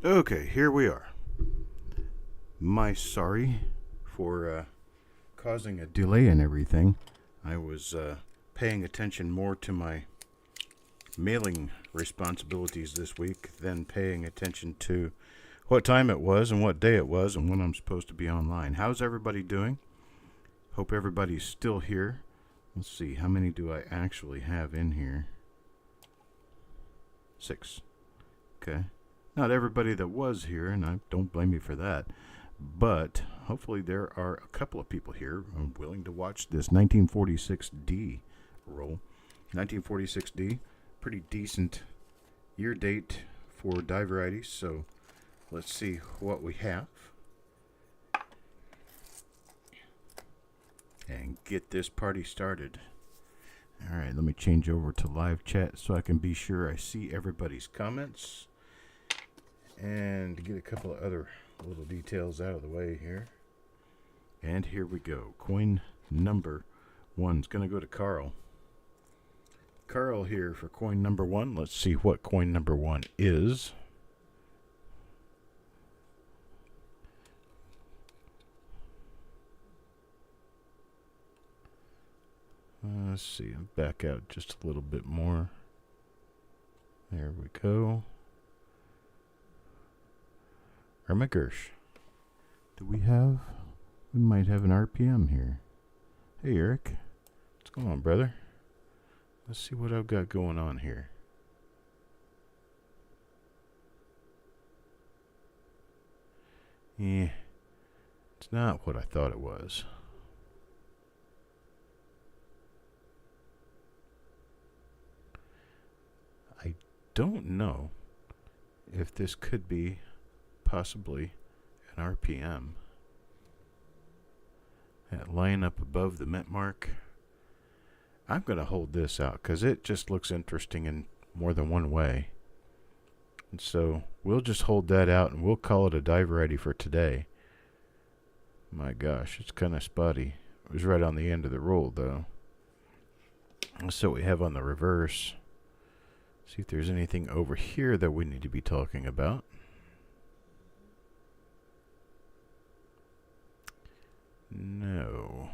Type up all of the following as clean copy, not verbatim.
Okay, here we are. My sorry for causing a delay in everything. I was paying attention more to my mailing responsibilities this week than paying attention to what time it was and what day it was and when I'm supposed to be online. How's everybody doing? Hope everybody's still here. Let's see, how many do I actually have in here? 6. Okay. Not everybody that was here, and I don't blame you for that. But hopefully there are a couple of people here willing to watch this 1946D roll. 1946D, pretty decent year date for die varieties. So let's see what we have. And get this party started. Alright, let me change over to live chat so I can be sure I see everybody's comments. And get a couple of other little details out of the way here. And here we go. Coin number 1 is going to go to Carl. Carl here for coin number 1. Let's see what coin number 1 is. Let's see. I'll back out just a little bit more. There we go. Irma Gersh. Do we have? We might have an RPM here. Hey, Eric. What's going on, brother? Let's see what I've got going on here. Yeah. It's not what I thought it was. I don't know if this could be possibly an RPM. That line up above the mint mark. I'm going to hold this out because it just looks interesting in more than one way. And so we'll just hold that out and we'll call it a die variety for today. My gosh, it's kind of spotty. It was right on the end of the roll though. So we have on the reverse. See if there's anything over here that we need to be talking about. No.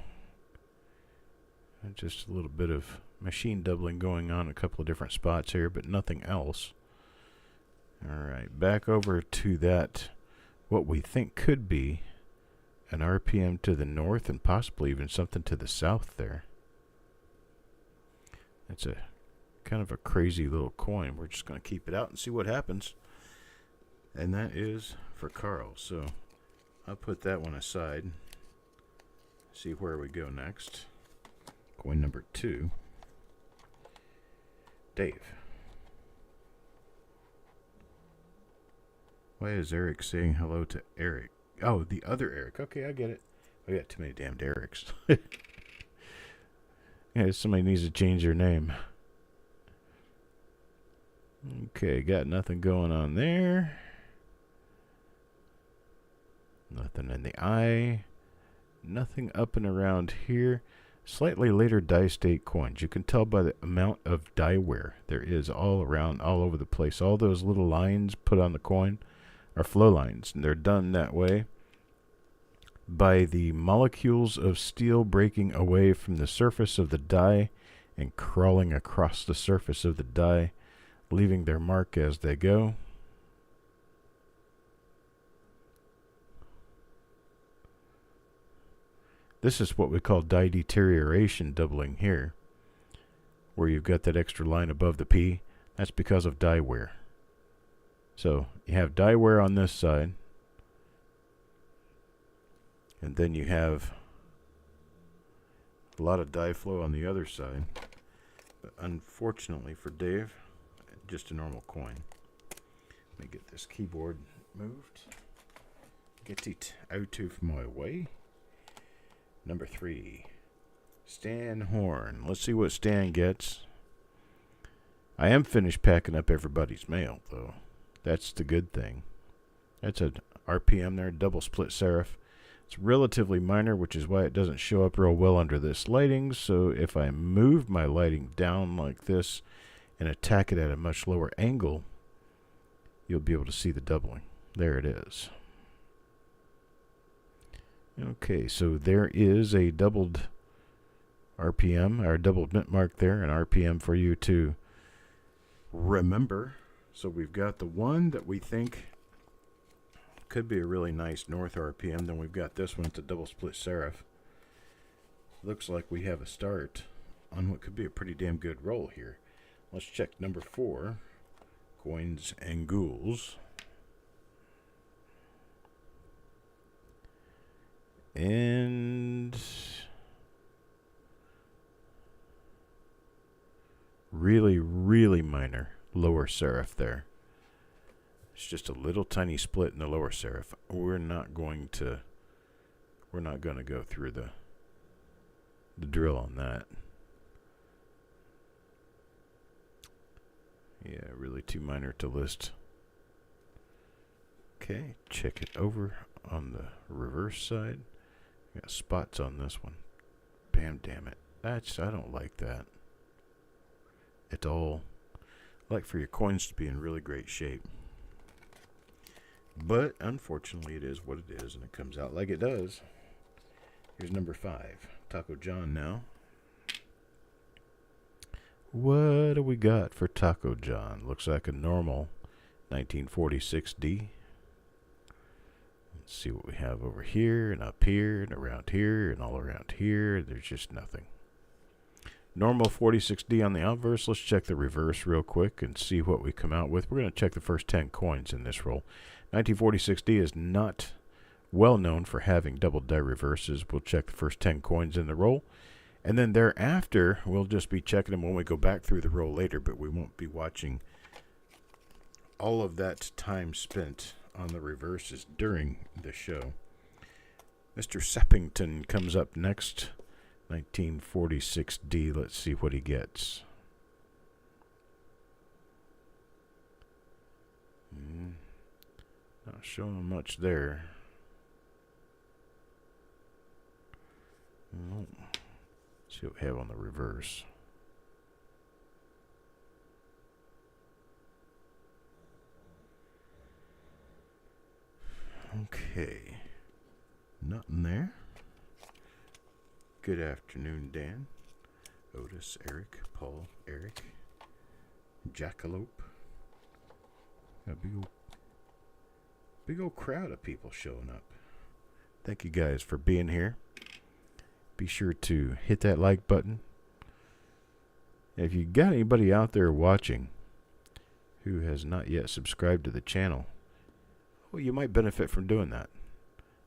Just a little bit of machine doubling going on in a couple of different spots here, but nothing else. Alright, back over to that, what we think could be an RPM to the north and possibly even something to the south there. It's a kind of a crazy little coin. We're just going to keep it out and see what happens. And that is for Carl. So I'll put that one aside. See where we go next. Coin number 2. Dave. Why is Eric saying hello to Eric? Oh, the other Eric. Okay, I get it. I got too many damned Erics. Yeah, somebody needs to change their name. Okay, got nothing going on there. Nothing in the eye. Nothing up and around here. Slightly later die state coins. You can tell by the amount of die wear there is all around, all over the place. All those little lines put on the coin are flow lines, and they're done that way by the molecules of steel breaking away from the surface of the die and crawling across the surface of the die, leaving their mark as they go. This is what we call die deterioration doubling here, where you've got that extra line above the P. That's because of die wear. So you have die wear on this side, and then you have a lot of die flow on the other side. But unfortunately for Dave, just a normal coin. Let me get this keyboard moved. Get it out of my way. Number 3, Stan Horn. Let's see what Stan gets. I am finished packing up everybody's mail, though. That's the good thing. That's a RPM there, double split serif. It's relatively minor, which is why it doesn't show up real well under this lighting. So if I move my lighting down like this and attack it at a much lower angle, you'll be able to see the doubling. There it is. Okay, so there is a doubled RPM, or doubled mint mark there, an RPM for you to remember. So we've got the one that we think could be a really nice north RPM. Then we've got this one. It's a double split serif. Looks like we have a start on what could be a pretty damn good roll here. Let's check number 4, coins and ghouls. And really, really minor lower serif there. It's just a little tiny split in the lower serif. We're not going to go through the drill on that. Yeah, really too minor to list. Okay, check it over on the reverse side. Got spots on this one. Bam, damn it. I don't like that at all. I like for your coins to be in really great shape. But unfortunately it is what it is, and it comes out like it does. Here's number 5. Taco John now. What do we got for Taco John? Looks like a normal 1946D. Let's see what we have over here and up here and around here and all around here. There's just nothing. Normal 46D on the obverse. Let's check the reverse real quick and see what we come out with. We're going to check the first 10 coins in this roll. 1946D is not well known for having double die reverses. We'll check the first 10 coins in the roll. And then thereafter, we'll just be checking them when we go back through the roll later, but we won't be watching all of that time spent on the reverses during the show. Mr. Seppington comes up next. 1946D. Let's see what he gets. Not showing much there. See what we have on the reverse. Okay. Nothing there. Good afternoon, Dan. Otis, Eric, Paul, Eric, Jackalope. Got a big old crowd of people showing up. Thank you guys for being here. Be sure to hit that like button. If you got anybody out there watching who has not yet subscribed to the channel, well, you might benefit from doing that.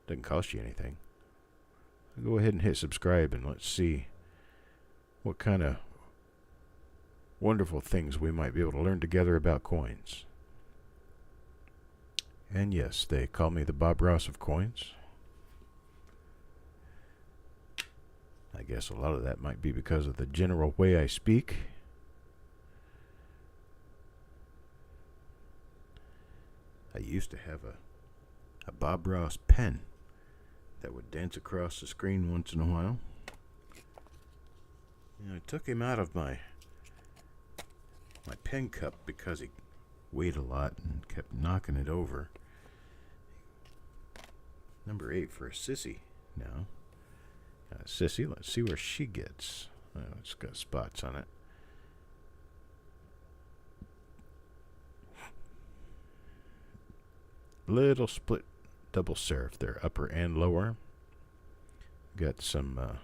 Doesn't cost you anything. Go ahead and hit subscribe and let's see what kind of wonderful things we might be able to learn together about coins. And yes, they call me the Bob Ross of coins. I guess a lot of that might be because of the general way I speak. I used to have a Bob Ross pen that would dance across the screen once in a while. I took him out of my pen cup because he weighed a lot and kept knocking it over. Number 8 for a Sissy now. Sissy, let's see where she gets. Oh, it's got spots on it. Little split double serif there, upper and lower. Got some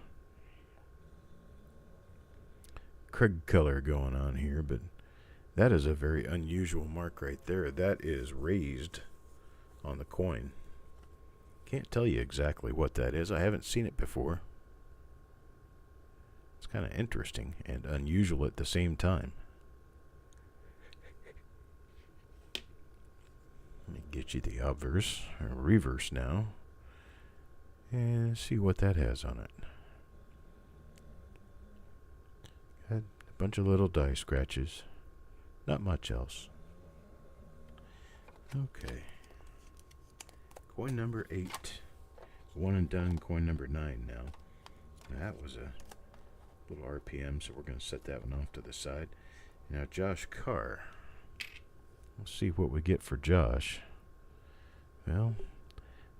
Craig color going on here, but that is a very unusual mark right there. That is raised on the coin. Can't tell you exactly what that is. I haven't seen it before. It's kind of interesting and unusual at the same time. Let me get you the obverse, or reverse now, and see what that has on it. Got a bunch of little die scratches. Not much else. Okay. Coin number 8. One and done. Coin number 9 now. That was a little RPM, so we're going to set that one off to the side. Now Josh Carr. We'll see what we get for Josh. Well,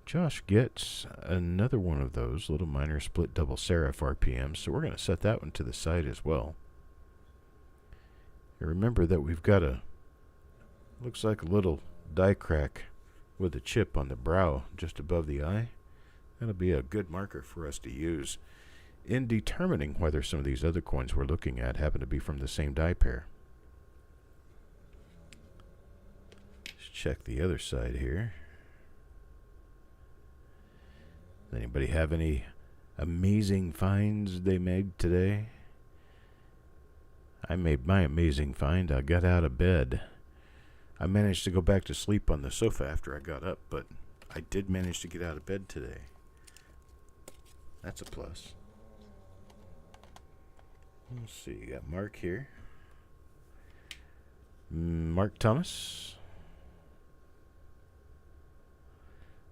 Josh gets another one of those little minor split double serif RPMs, so we're going to set that one to the side as well. And remember that we've got looks like a little die crack with a chip on the brow just above the eye. That'll be a good marker for us to use in determining whether some of these other coins we're looking at happen to be from the same die pair. Let's check the other side here. Anybody have any amazing finds they made today? I made my amazing find. I got out of bed. I managed to go back to sleep on the sofa after I got up, but I did manage to get out of bed today. That's a plus. Let's see, you got Mark here. Mark Thomas.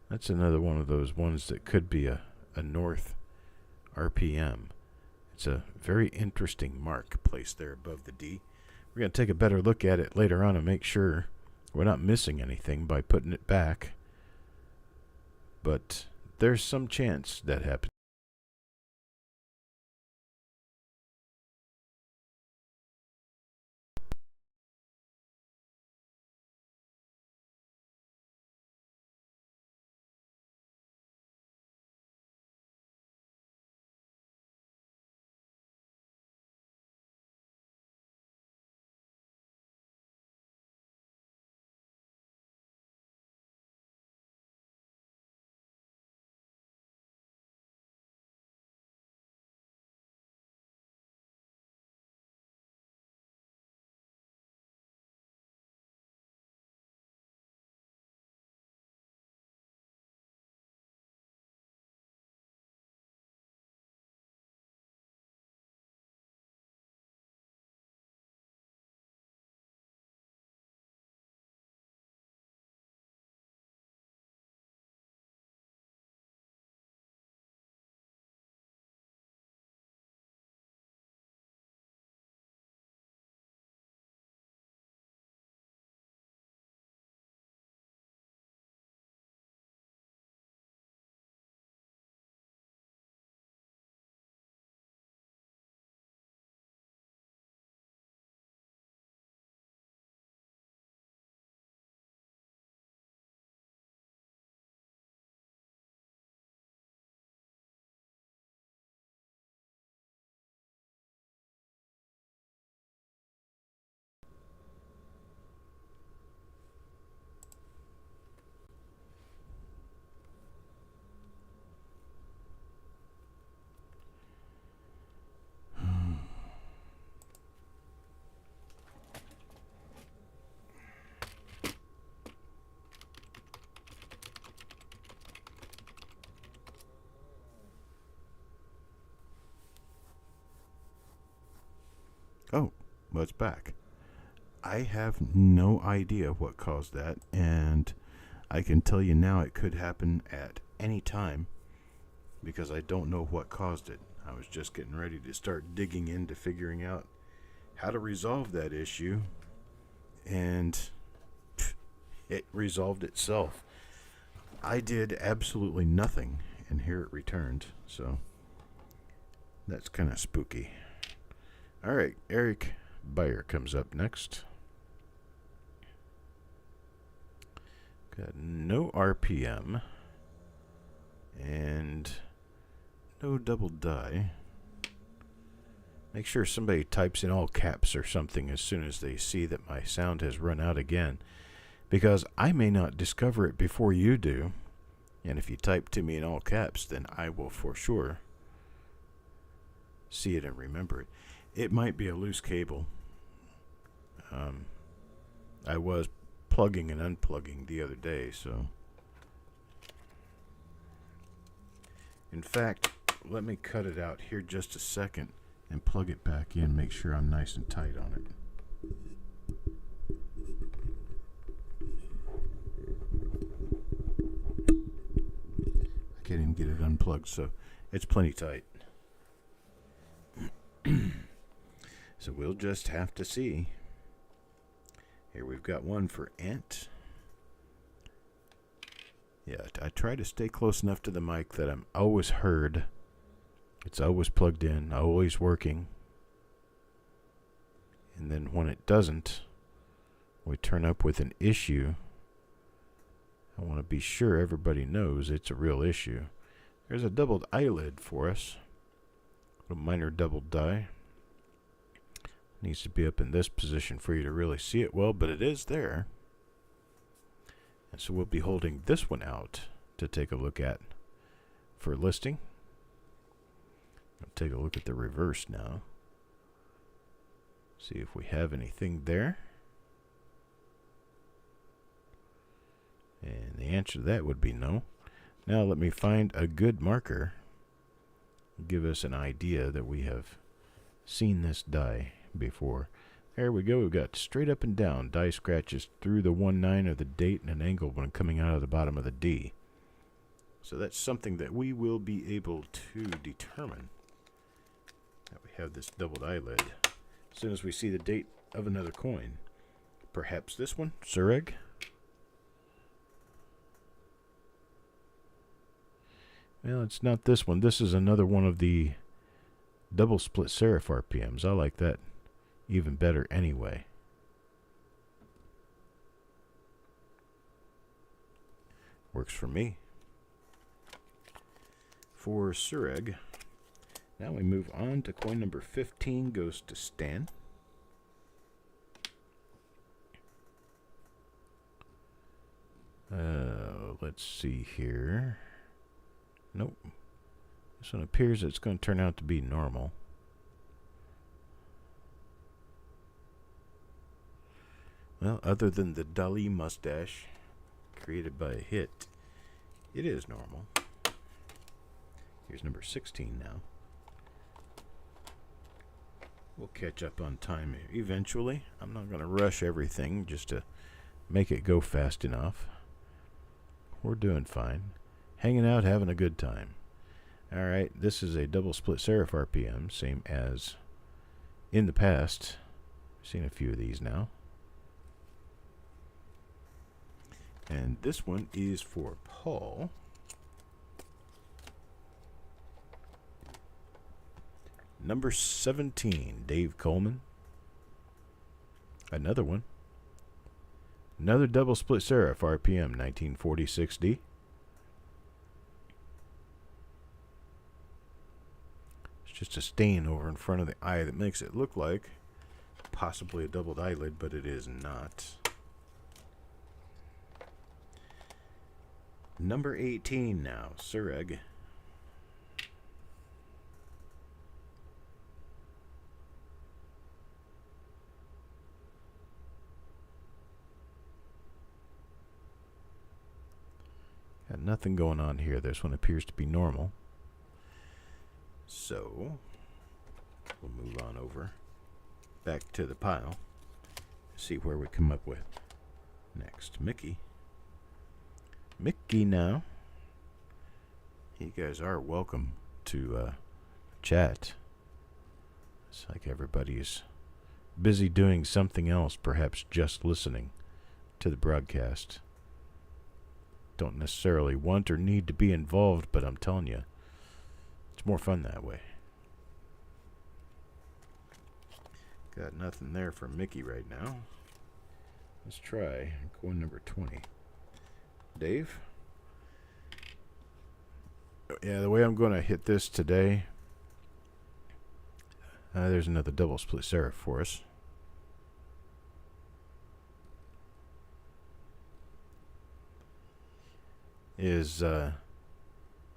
That's another one of those ones that could be a north RPM. It's a very interesting mark placed there above the D. We're going to take a better look at it later on and make sure we're not missing anything by putting it back. But there's some chance that happens. Oh, well, it's back. I have no idea what caused that, and I can tell you now it could happen at any time because I don't know what caused it. I was just getting ready to start digging into figuring out how to resolve that issue, and it resolved itself. I did absolutely nothing, and here it returned, so that's kind of spooky. All right, Eric Beyer comes up next. Got no RPM and no double die. Make sure somebody types in all caps or something as soon as they see that my sound has run out again, because I may not discover it before you do, and if you type to me in all caps, then I will for sure see it and remember it. It might be a loose cable. I was plugging and unplugging the other day, so. In fact, let me cut it out here just a second and plug it back in, make sure I'm nice and tight on it. I can't even get it unplugged, so it's plenty tight. So we'll just have to see. Here we've got one for Ant. Yeah, I try to stay close enough to the mic that I'm always heard. It's always plugged in, always working. And then when it doesn't, we turn up with an issue. I want to be sure everybody knows it's a real issue. There's a doubled eyelid for us. A minor doubled die. Needs to be up in this position for you to really see it well, but it is there. And so we'll be holding this one out to take a look at for listing. I'll take a look at the reverse now. See if we have anything there. And the answer to that would be no. Now let me find a good marker. Give us an idea that we have seen this die before. There we go. We've got straight up and down die scratches through the 1-9 of the date and an angle when coming out of the bottom of the D. So that's something that we will be able to determine. That we have this doubled eyelid. As soon as we see the date of another coin. Perhaps this one, Sureg. Well, it's not this one. This is another one of the double split serif RPMs. I like that even better anyway. Works for me. For Sureg, now we move on to coin number 15, goes to Stan. Let's see here. Nope. This one appears it's going to turn out to be normal. Well, other than the Dali mustache created by a hit, it is normal. Here's number 16 now. We'll catch up on time eventually. I'm not going to rush everything just to make it go fast enough. We're doing fine. Hanging out, having a good time. Alright, this is a double split serif RPM, same as in the past. I've seen a few of these now. And this one is for Paul. Number 17, Dave Coleman. Another one. Another double split serif RPM 1946D. It's just a stain over in front of the eye that makes it look like possibly a doubled eyelid, but it is not. Number 18 now, Sureg. Got nothing going on here. This one appears to be normal. So, we'll move on over back to the pile. See where we come up with next. Mickey. Mickey now. You guys are welcome to chat. It's like everybody's busy doing something else, perhaps just listening to the broadcast. Don't necessarily want or need to be involved, but I'm telling you, it's more fun that way. Got nothing there for Mickey right now. Let's try coin number 20. Dave? Yeah, the way I'm going to hit this today, there's another double split serif for us.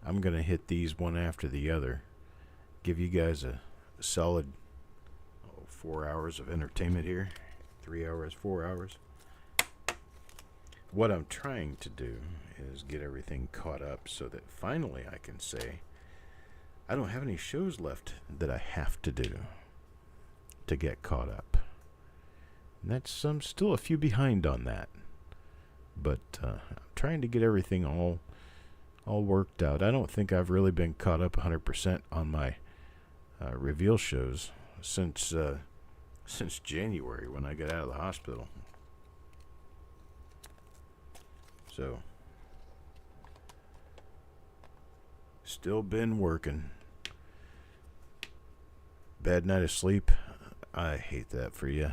I'm going to hit these one after the other. Give you guys a solid 4 hours of entertainment here. 3 hours, 4 hours. What I'm trying to do is get everything caught up so that finally I can say I don't have any shows left that I have to do to get caught up. And that's I'm still a few behind on that. But I'm trying to get everything all worked out. I don't think I've really been caught up 100% on my reveal shows since January when I got out of the hospital. So Still been working. Bad night of sleep. I hate that for you.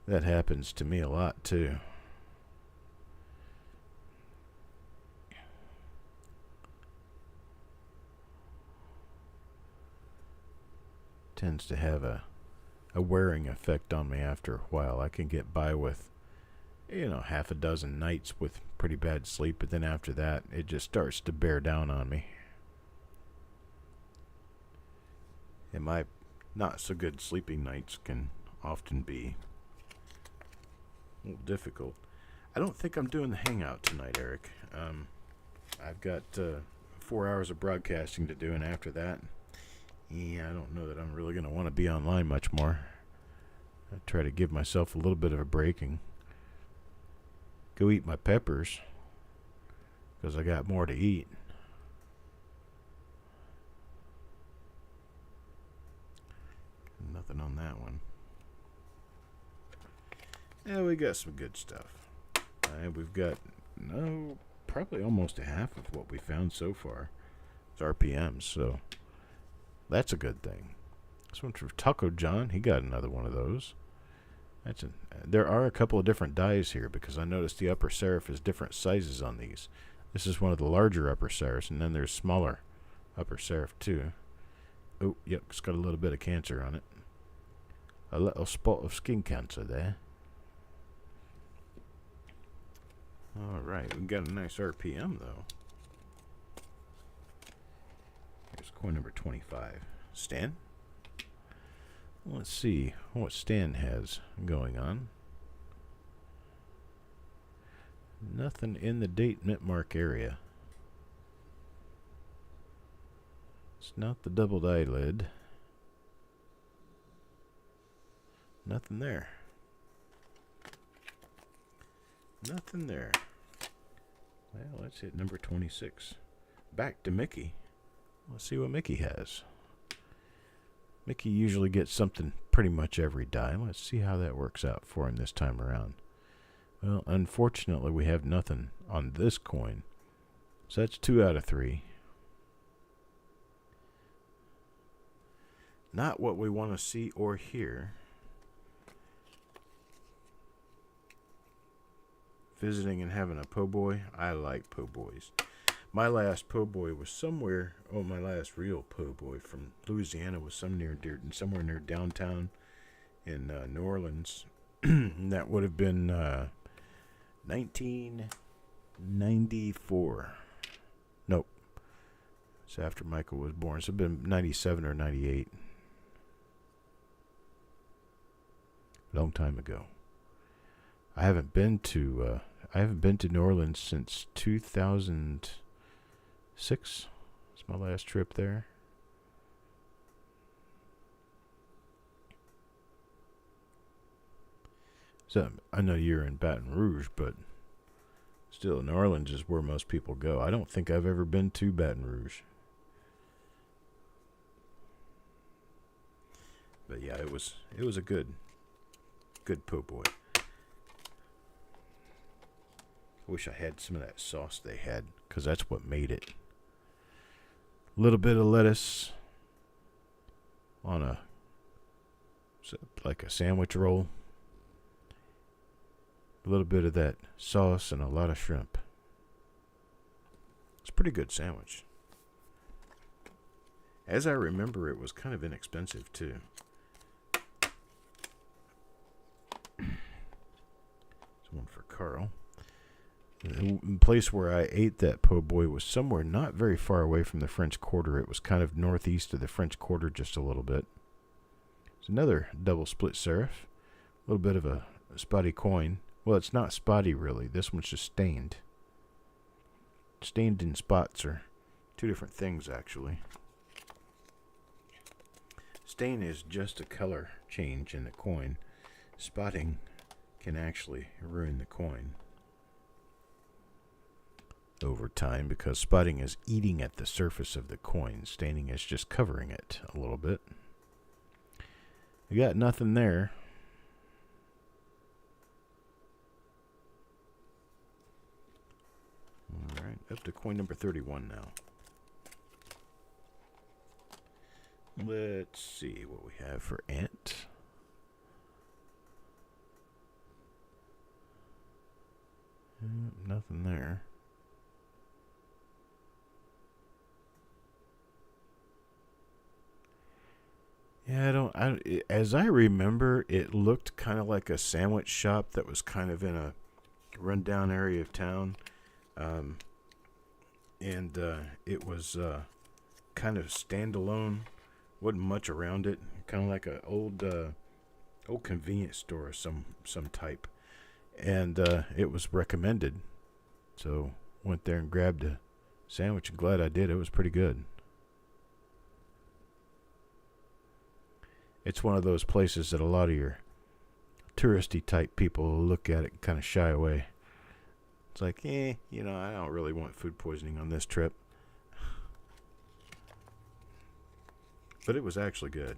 That happens to me a lot too. Tends to have a wearing effect on me after a while. I can get by with, half a dozen nights with pretty bad sleep, but then after that, it just starts to bear down on me. And my not so good sleeping nights can often be a little difficult. I don't think I'm doing the hangout tonight, Eric. I've got 4 hours of broadcasting to do, and after that, I don't know that I'm really going to want to be online much more. I try to give myself a little bit of a break and go eat my peppers because I got more to eat. Nothing on that one. Yeah, we got some good stuff. We've got probably almost a half of what we found so far. It's RPMs, so that's a good thing. This one's from Taco John. He got another one of those. There are a couple of different dies here because I noticed the upper serif is different sizes on these. This is one of the larger upper serifs, and then there's smaller upper serif too. Oh, yep, it's got a little bit of cancer on it. A little spot of skin cancer there. Alright, we got a nice RPM though. Here's coin number 25. Stan? Let's see what Stan has going on. Nothing in the date mint mark area. It's not the doubled eyelid. Nothing there. Nothing there. Well, let's hit number 26. Back to Mickey. Let's see what Mickey has. Mickey usually gets something pretty much every die. Let's see how that works out for him this time around. Well, unfortunately, we have nothing on this coin. So that's 2 out of 3. Not what we want to see or hear. Visiting and having a po' boy. I like po' boys. My last po' boy was somewhere. Oh, my last real po' boy from Louisiana was somewhere near downtown in New Orleans. That would have been 1994. Nope. It's after Michael was born. So it would have been 97 or 98. Long time ago. I haven't been to New Orleans since 2006. It's my last trip there. So I know you're in Baton Rouge, but still, New Orleans is where most people go. I don't think I've ever been to Baton Rouge. But yeah, it was a good po' boy. I wish I had some of that sauce they had, because that's what made it. A little bit of lettuce on like a sandwich roll. A little bit of that sauce and a lot of shrimp. It's a pretty good sandwich. As I remember, it was kind of inexpensive too. This one for Carl. The place where I ate that po' boy was somewhere not very far away from the French Quarter. It was kind of northeast of the French Quarter just a little bit. It's another double split serif. A little bit of a spotty coin. Well, it's not spotty really. This one's just stained. Stained and spots are two different things actually. Stain is just a color change in the coin. Spotting can actually ruin the coin over time because spotting is eating at the surface of the coin. Staining is just covering it a little bit. We got nothing there. Alright, up to coin number 31 now. Let's see what we have for Ant. Nothing there. Yeah, as I remember, it looked kind of like a sandwich shop that was kind of in a rundown area of town. And it was kind of standalone. Wasn't much around it. Kind of like an old convenience store of some type. And it was recommended. So went there and grabbed a sandwich. And glad I did. It was pretty good. It's one of those places that a lot of your touristy type people look at it and kind of shy away. It's like, I don't really want food poisoning on this trip. But it was actually good.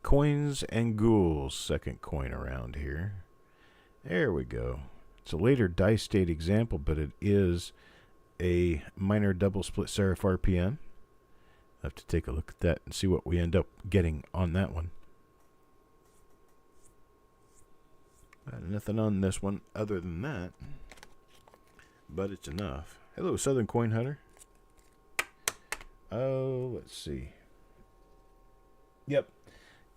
Coins and ghouls, second coin around here. There we go. It's a later dice state example, but it is a minor double split serif RPM. I'll have to take a look at that and see what we end up getting on that one. Nothing on this one other than that, but it's enough. Hello, Southern Coin Hunter. Oh, let's see. Yep.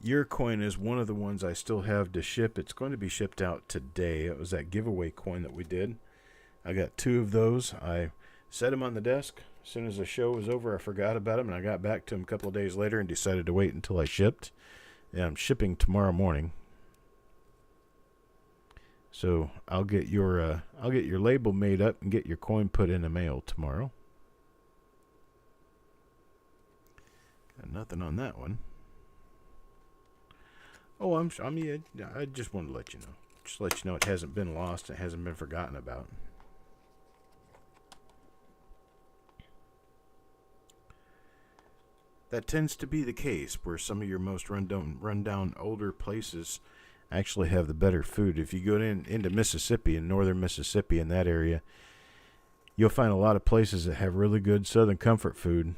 Your coin is one of the ones I still have to ship. It's going to be shipped out today. It was that giveaway coin that we did. I got 2 of those. I set them on the desk. As soon as the show was over, I forgot about them, and I got back to them a couple of days later and decided to wait until I shipped. And I'm shipping tomorrow morning. So I'll get your label made up and get your coin put in the mail tomorrow. Got nothing on that one. Oh, I just wanted to let you know. Just let you know it hasn't been lost. It hasn't been forgotten about. That tends to be the case where some of your most rundown older places actually have the better food. If you go into Mississippi, in northern Mississippi, in that area, you'll find a lot of places that have really good Southern comfort food.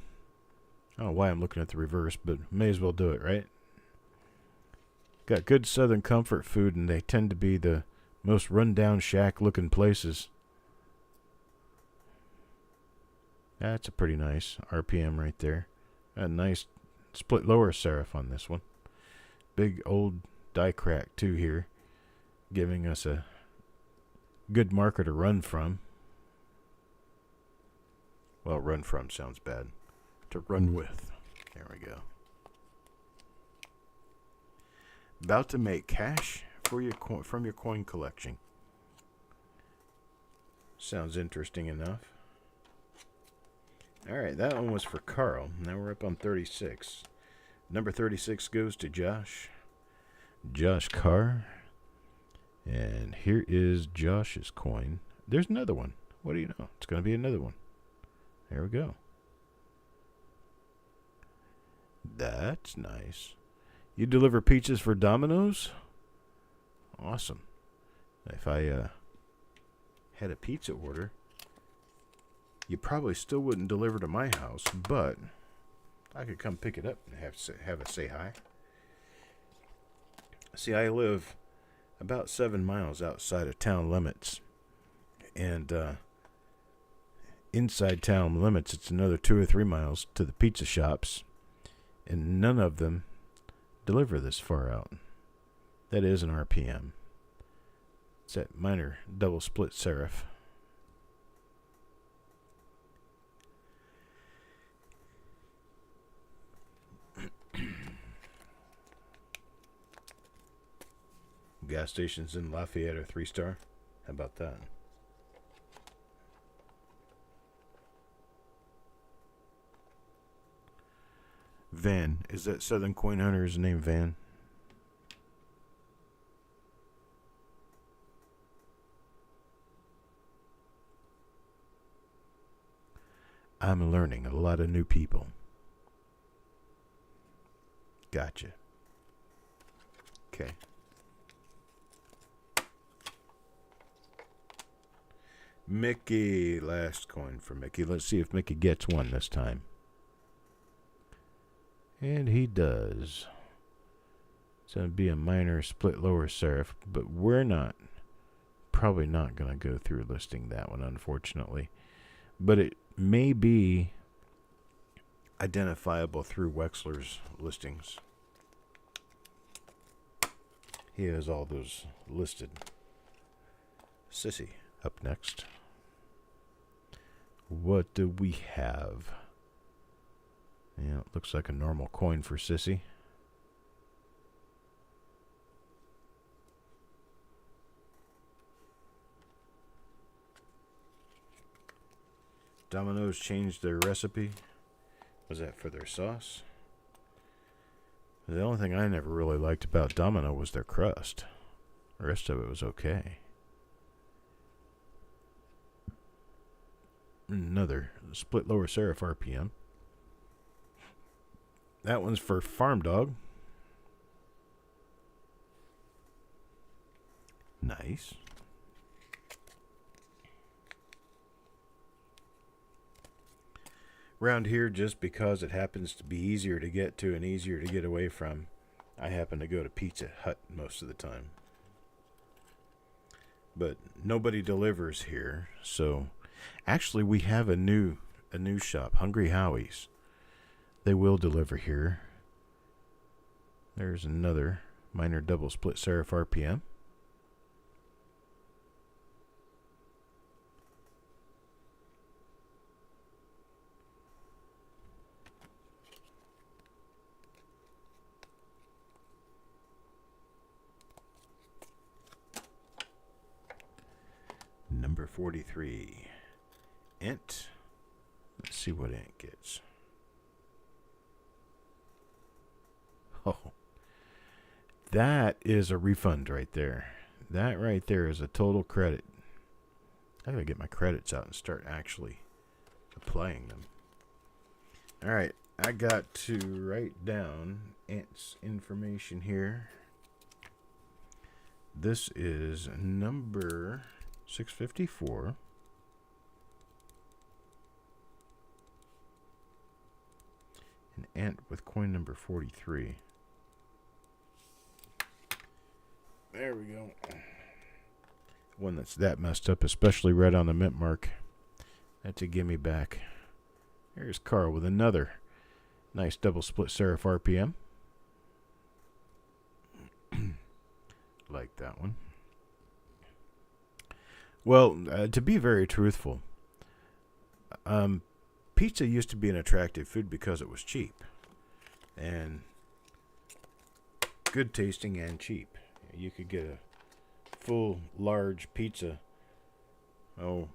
I don't know why I'm looking at the reverse, but may as well do it, right? Got good Southern comfort food, and they tend to be the most rundown shack-looking places. That's a pretty nice RPM right there. A nice split lower serif on this one. Big old die crack too here, giving us a good marker to run from. Well, run from sounds bad. To run with. There we go. About to make cash for from your coin collection. Sounds interesting enough. Alright, that one was for Carl. Now we're up on 36. Number 36 goes to Josh. Josh Carr. And here is Josh's coin. There's another one. What do you know? It's going to be another one. There we go. That's nice. You deliver pizzas for Domino's? Awesome. If I had a pizza order, you probably still wouldn't deliver to my house, but I could come pick it up and have a say hi. See, I live about 7 miles outside of town limits, and inside town limits, it's another 2 or 3 miles to the pizza shops, and none of them deliver this far out. That is an RPM. It's that minor double split serif. Gas stations in Lafayette are 3-star. How about that? Van. Is that Southern Coin Hunter's name, Van? I'm learning a lot of new people. Gotcha. Okay. Mickey, last coin for Mickey. Let's see if Mickey gets one this time. And he does. It's going to be a minor split lower serif, but we're probably not going to go through listing that one, unfortunately. But it may be identifiable through Wexler's listings. He has all those listed. Sissy, up next. What do we have? Yeah, it looks like a normal coin for Sissy. Domino's changed their recipe. Was that for their sauce? The only thing I never really liked about Domino was their crust. The rest of it was okay. Another split lower serif RPM. That one's for Farm Dog. Nice. Around here, just because it happens to be easier to get to and easier to get away from, I happen to go to Pizza Hut most of the time. But nobody delivers here, so actually we have a new shop, Hungry Howie's. They will deliver here. There's another minor double split serif RPM. Number 43. Ent. Let's see what Ent gets. Oh. That is a refund right there. That right there is a total credit. I gotta get my credits out and start actually applying them. Alright, I got to write down Ent's information here. This is number 654. An Ent with coin number 43. There we go. One that's that messed up, especially right on the mint mark. That's a gimme back. Here's Carl with another nice double split serif RPM. Like that one. Well, to be very truthful, pizza used to be an attractive food because it was cheap. And good tasting and cheap. You could get a full, large pizza, 10,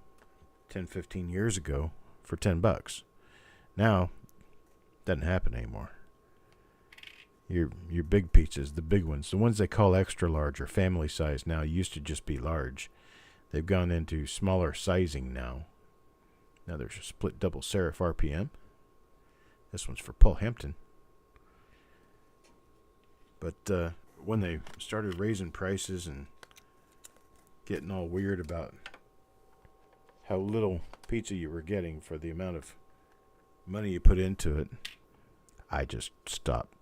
15 years ago for $10. Now, doesn't happen anymore. Your big pizzas, the big ones, the ones they call extra large or family size now, used to just be large. They've gone into smaller sizing now. Now there's a split double serif RPM. This one's for Paul Hampton. But when they started raising prices and getting all weird about how little pizza you were getting for the amount of money you put into it, I just stopped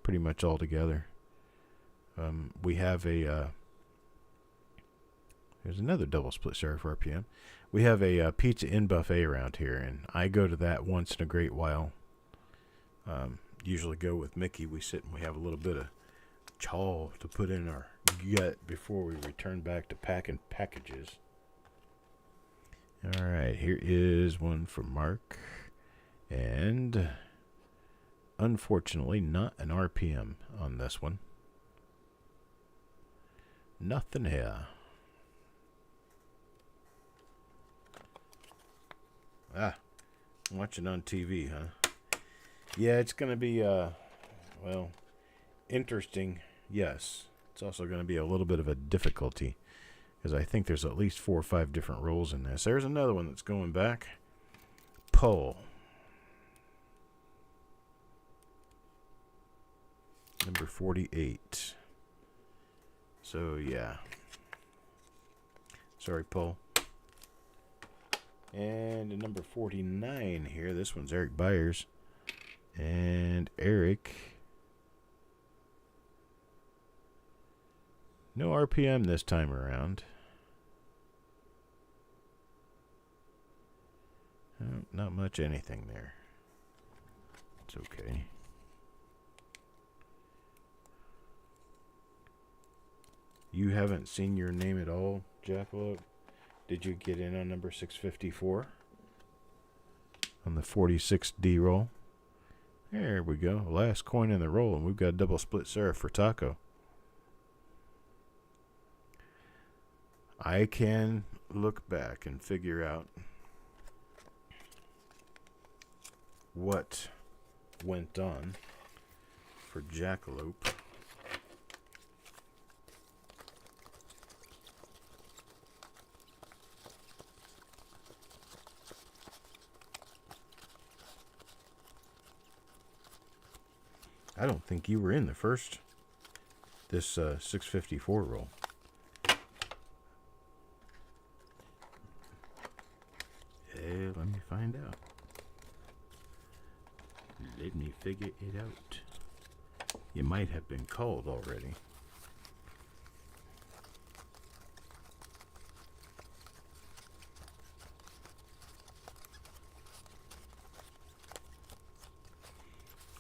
pretty much altogether. We have a there's another double split serif RPM. We have a pizza in buffet around here, and I go to that once in a great while. Usually go with Mickey. We sit and we have a little bit of chaw to put in our gut before we return back to packing packages. All right, here is one for Mark, and unfortunately not an RPM on this one. Nothing here. I'm watching on TV, huh? Yeah, it's going to be, well, interesting, yes. It's also going to be a little bit of a difficulty, because I think there's at least 4 or 5 different roles in this. There's another one that's going back. Pull. Number 48. So, yeah. Sorry, Paul. And number 49 here. This one's Eric Byers. And Eric, no RPM this time around. Not much anything there. It's okay. You haven't seen your name at all, Jackalope? Did you get in on number 654? On the 46D roll? There we go. Last coin in the roll, and we've got a double split serif for Taco. I can look back and figure out what went on for Jackalope. I don't think you were in the first, this 654 roll. Let me find out. Let me figure it out. You might have been called already.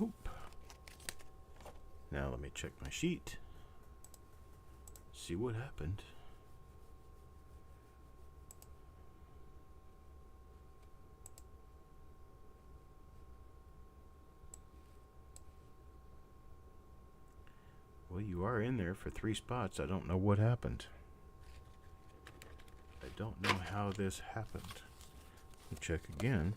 Oop. Now let me check my sheet. See what happened. Well, you are in there for 3 spots. I don't know what happened. I don't know how this happened. We'll check again.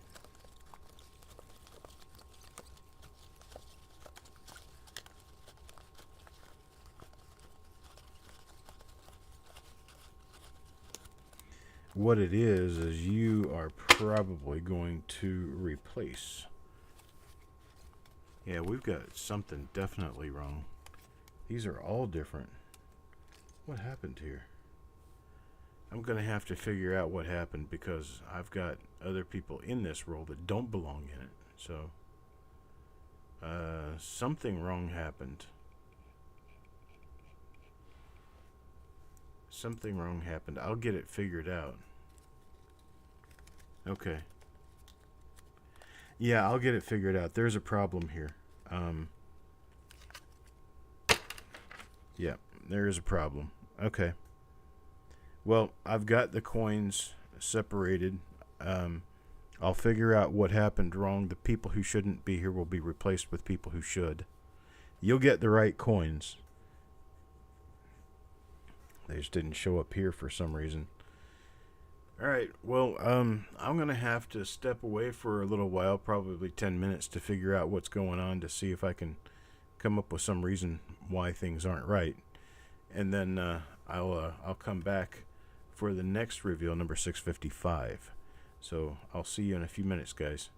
What it is you are probably going to replace. Yeah, we've got something definitely wrong. These are all different. What happened here? I'm going to have to figure out what happened because I've got other people in this roll that don't belong in it. So, something wrong happened. Something wrong happened. I'll get it figured out. Okay. Yeah, I'll get it figured out. There's a problem here. Yeah, there is a problem. Okay. Well, I've got the coins separated. I'll figure out what happened wrong. The people who shouldn't be here will be replaced with people who should. You'll get the right coins. They just didn't show up here for some reason. Alright, well, I'm going to have to step away for a little while, probably 10 minutes, to figure out what's going on, to see if I can come up with some reason why things aren't right. And then I'll come back for the next reveal, number 655. So I'll see you in a few minutes, guys.